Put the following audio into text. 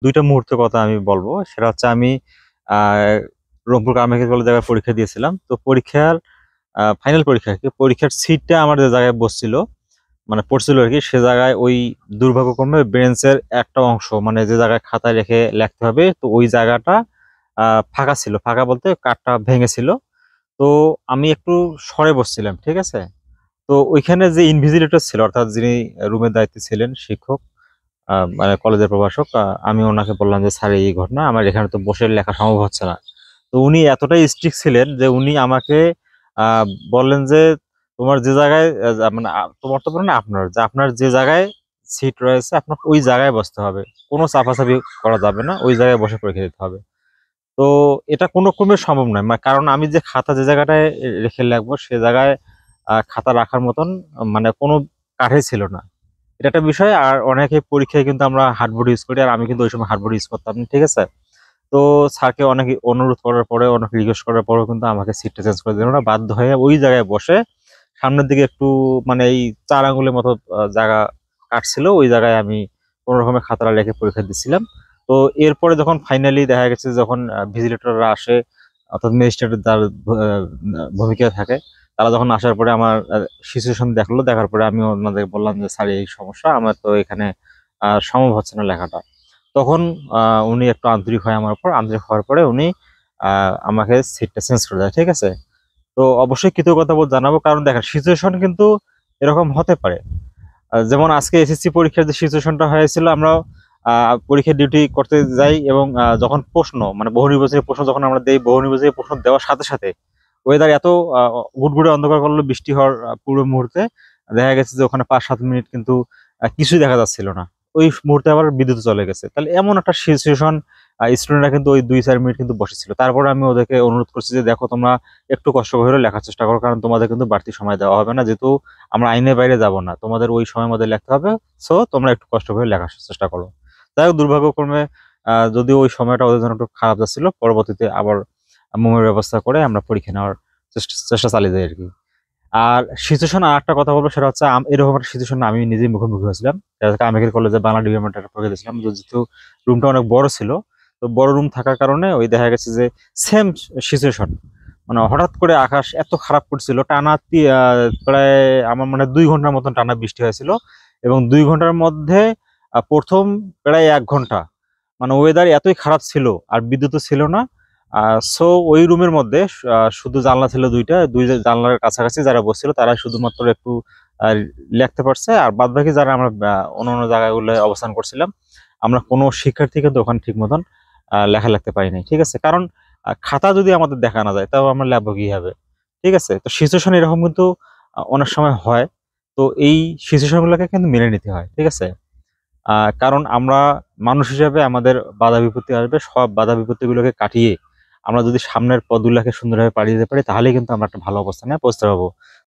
২টা মুহূর্তের কথা আমি বলবো। সেটা হচ্ছে আমি আ রংপুর কারমাইকেল কলেজে একবার পরীক্ষা দিয়েছিলাম। তো পরীক্ষার ফাইনাল পরীক্ষা আরকি। পরীক্ষার সিটটা আমার যে জায়গায় বসছিল মানে পড়ছিল আরকি, সে জায়গায় ওই দুর্ভাগ্যক্রমে বেঞ্চের একটা অংশ মানে যে জায়গায় খাতায় রেখে লেখতে হবে, তো ওই জায়গাটা আ ফাঁকা ছিল। ফাঁকা বলতে কাঠটা ভেঙেছিল। তো আমি একটু সরে বসছিলাম। ঠিক আছে? তো ওইখানে যে ইনভিজিলেটর ছিল অর্থাৎ যিনি রুমের দায়িত্বে ছিলেন শিক্ষক, মানে কলেজের প্রভাষক, আমি ওনাকে বললাম যে, "স্যার এই ঘটনা, আমার এখানে তো বসে লেখা সম্ভব হচ্ছে না।" তো উনি এতটাই স্ট্রিক্ট ছিলেন যে উনি আমাকে আ বললেন যে, "তোমার যে জায়গায় মানে তোমার তো বলে না আপনার, যে আপনার যে জায়গায় সিট রয়েছে আপনাকে ওই জায়গায় বসতে হবে। কোন চাপাচাপি করা যাবে না। ওই জায়গায় বসে পরীক্ষা দিতে হবে।" তো এটা কোনো ক্রমে সম্ভব নয়। কারণ আমি যে খাতা যে জায়গাটায় রেখে লেখবো সে জায়গায় খাতা রাখার মতন মানে কোনো কাঠই ছিল না। এটা একটা বিষয়। আর অনেকে পরীক্ষায় কিন্তু আমরা হার্ডবোর্ড ইউজ করি। আর আমি কিন্তু ওই সময় হার্ডবোর্ড ইউজ করতাম না। ঠিক আছে? তো স্যারকে অনেক অনুরোধ করার পরে, অনেক রিকোয়েস্ট করার পরেও কিন্তু আমাকে সিটটা চেঞ্জ করে দিল না। বাধ্য হয়ে ওই জায়গায় বসে সামনের দিকে একটু মানে এই ৪ আঙ্গুলের মতো জায়গা কাটছিল। ওই জায়গায় আমি কোন রকমে খাতাটা রেখে পরীক্ষা দিচ্ছিলাম। তো এরপরে যখন ফাইনালি দেখা গেছে, যখন ভিজিলেটররা আসে অর্থাৎ ম্যাজিস্ট্রেট যার ভূমিকায় থাকে, তারা যখন আসার পরে আমার সিচুয়েশন দেখলো। দেখার পরে আমি ওনাদেরকে বললাম যে, "স্যার এই সমস্যা। আমার তো এখানে সম্ভব হচ্ছে না লেখাটা।" তখন আ উনি একটু আন্তরিক হয় আমার উপর। আন্তরিক হওয়ার পরে উনি আ আমাকে সিটটা চেঞ্জ করে দেয়। ঠিক আছে? তো অবশ্যই কৃতজ্ঞতাবোধ জানাবো। কারণ দেখেন সিচুয়েশন কিন্তু এরকম হতে পারে। যেমন আজকে এসএসসি পরীক্ষার যে সিচুয়েশনটা হয়েছিল, আমরা আ পরীক্ষার ডিউটি করতে যাই এবং যখন প্রশ্ন মানে বহুনির্বাচনী প্রশ্ন যখন আমরা দেই, বহুনির্বাচনী প্রশ্ন দেওয়ার সাথে, সাথে ওয়েদার এত আ গুড়গুড়ে অন্ধকার করলো বৃষ্টি হওয়ার পূর্ব মুহূর্তে দেখা গেছে যে ওখানে ৫-৭ মিনিট কিন্তু কিছুই দেখা যাচ্ছিল না। ওই মুহূর্তে আবার বিদ্যুৎ চলে গেছে। তাহলে এমন একটা সিচুয়েশন, স্টুডেন্টরা কিন্তু ওই ২-৪ মিনিট কিন্তু বসেছিল। তারপরে আমি ওদেরকে অনুরোধ করছি যে, "দেখো তোমরা একটু কষ্ট করে হলেও লেখার চেষ্টা করো। কারণ তোমাদের কিন্তু বাড়তি সময় দেওয়া হবে না। যেহেতু আমরা আইনের বাইরে যাব না। তোমাদের ওই সময়ের মধ্যে লিখতে হবে। সো তোমরা একটু কষ্ট করে লেখার চেষ্টা করো।" যাই হোক দুর্ভাগ্যক্রমে যদিও ওই সময়টা ওদের জন্য একটু খারাপ যাচ্ছিল, পরবর্তীতে আবার মোমের ব্যবস্থা করে আমরা পরীক্ষা নেওয়ার চেষ্টা চালিয়ে যাই আরকি। আর সিচুয়েশন আরেকটা কথা বলবো, সেটা হচ্ছে এরকম একটা সিচুয়েশন আমি নিজেই মুখোমুখি হয়েছিলাম। কারমাইকেল কলেজে বাংলা ডিপার্টমেন্টে একটা পরীক্ষা দিয়েছিলাম। যেহেতু রুমটা অনেক বড় ছিল। তো বড় রুম থাকার কারণে ওই দেখা গেছে যে সেম সিচুয়েশন। মানে হঠাৎ করে আকাশ এত খারাপ করছিল। টানা প্রায় আমার মনে হয় ২ ঘন্টার মতন টানা বৃষ্টি হয়েছিল। এবং ২ ঘন্টার মধ্যে ১ম প্রায় ১ ঘন্টা মানে ওয়েদার এতই খারাপ ছিল আর বিদ্যুৎও ছিল না। আ সো ওই রুমের মধ্যে শুধু জানলা ছিল ২ টা। ২ জানলার কাছাকাছি যারা বসছিল তারা শুধুমাত্র একটু আ লেখতে পারছে। আর বাদবাকি যারা আমরা অন্যান্য জায়গাগুলোয় অবস্থান করছিলাম, আমরা কোনো শিক্ষার্থী কিন্তু ওখানে ঠিক মতন লেখা লিখতে পারি নাই। ঠিক আছে? কারণ খাতা যদি আমাদের দেখা না যায় তাও আমরা লিখবো কিভাবে? ঠিক আছে? তো সিচুয়েশন এরকম কিন্তু অনেক সময় হয়। তো এই সিচুয়েশন গুলোকে কিন্তু মেনে নিতে হয়। ঠিক আছে? কারণ আমরা মানুষ হিসেবে আমাদের বাধা বিপত্তি আসবে। সব বাধা বিপত্তিগুলোকে কাটিয়ে আমরা যদি সামনের পথগুলাকে সুন্দরভাবে পাড়ি দিতে পারি, তাহলেই কিন্তু আমরা একটা ভালো অবস্থানে পৌঁছতে পারবো।